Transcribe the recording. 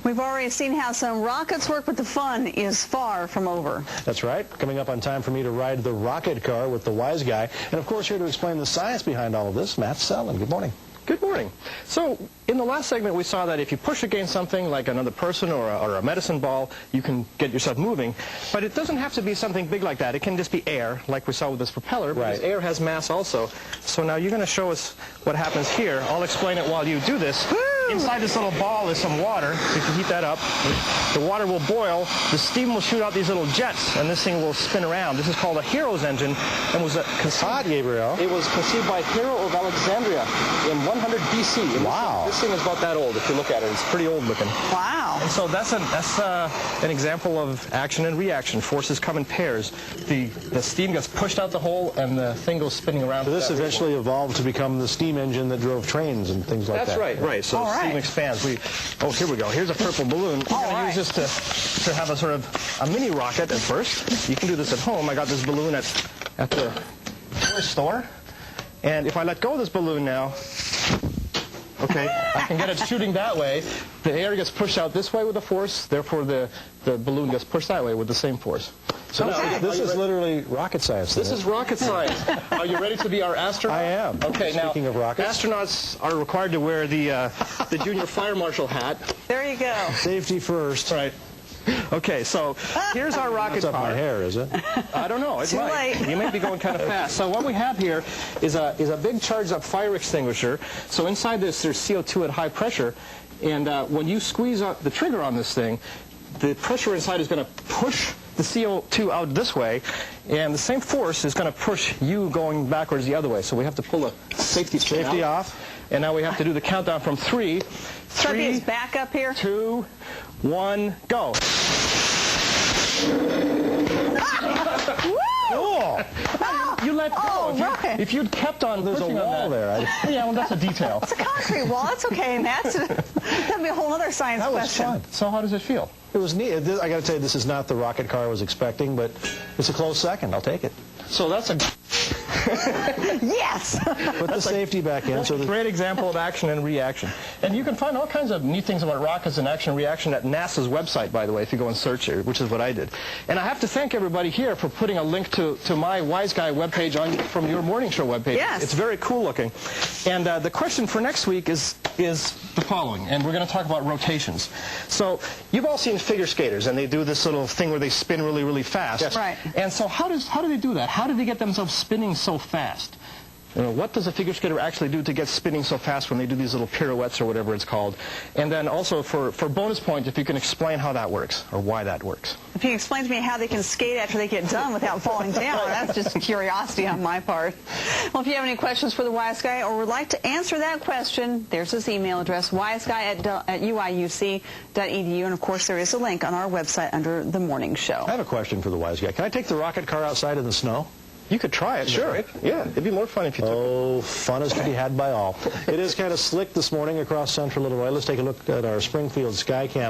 We've already seen how some rockets work, but the fun is far from over. That's right. Coming up on time for me to ride the rocket car with the wise guy. And of course, here to explain the science behind all of this, Matt Selland. Good morning. Good morning. So, in the last segment, we saw that if you push against something like another person or a medicine ball, you can get yourself moving. But it doesn't have to be something big like that. It can just be air, like we saw with this propeller, because air has mass also. So now you're going to show us what happens here. I'll explain it while you do this. Woo! Inside this little ball is some water. So if you heat that up, the water will boil, the steam will shoot out these little jets, and this thing will spin around. This is called a Hero's engine, and was conceived, Gabriel. It was conceived by Hero of Alexandria in 100 BC. And wow. This thing is about that old, if you look at it. It's pretty old looking. Wow. And so that's an example of action and reaction. Forces come in pairs. The steam gets pushed out the hole, and the thing goes spinning around. So this eventually evolved to become the steam engine that drove trains and things like that. That's right, right. So steam expands. Oh, here we go. Here's a purple balloon. We're going to use this to have a sort of a mini rocket at first. You can do this at home. I got this balloon at the toy store. And if I let go of this balloon now, okay, I can get it shooting that way. The air gets pushed out this way with a force, therefore the balloon gets pushed that way with the same force. So now, this is literally rocket science. This is rocket science. Are you ready to be our astronaut? I am. Okay, Speaking of rockets, astronauts are required to wear the junior fire marshal hat. There you go. Safety first. Right. Okay, so here's our rocket car. That's up my hair, is it? I don't know. It Too might. late. You may be going kind of fast. So what we have here is a big charged-up fire extinguisher. So inside this, there's CO2 at high pressure, and when you squeeze out the trigger on this thing, the pressure inside is going to push the CO2 out this way, and the same force is going to push you going backwards the other way. So we have to pull the safety off, and now we have to do the countdown from 3. So it's back up here. 2, 1, go. Cool. You let go. Oh, if you'd kept on There's a pushing wall on that, there. yeah, well, that's a detail. It's a concrete wall. That's okay, Matt. That'd be a whole other science That was question. fun. So how does it feel? It was neat. I got to tell you, this is not the rocket car I was expecting, but it's a close second. I'll take it. So that's a Yes. Put the safety back in. That's a great example of action and reaction. And you can find all kinds of neat things about rockets and action and reaction at NASA's website, by the way, if you go and search it, which is what I did. And I have to thank everybody here for putting a link to my Wise Guy webpage from your morning show webpage. Yes. It's very cool looking. And the question for next week is the following, and we're going to talk about rotations. So you've all seen figure skaters, and they do this little thing where they spin really, really fast. Yes. Right. And so how do they do that? How do they get themselves spinning so fast? You know, what does a figure skater actually do to get spinning so fast when they do these little pirouettes or whatever it's called? And then also for bonus points, if you can explain how that works or why that works. If you explain to me how they can skate after they get done without falling down, that's just curiosity on my part. Well, if you have any questions for the Wise Guy or would like to answer that question, there's his email address, wiseguy@wiuc.edu. And, of course, there is a link on our website under the morning show. I have a question for the wise guy. Can I take the rocket car outside in the snow? You could try it, sure. Yeah, it'd be more fun if you took it. Oh, fun is to be had by all. It is kind of slick this morning across central Illinois. Let's take a look at our Springfield Skycam.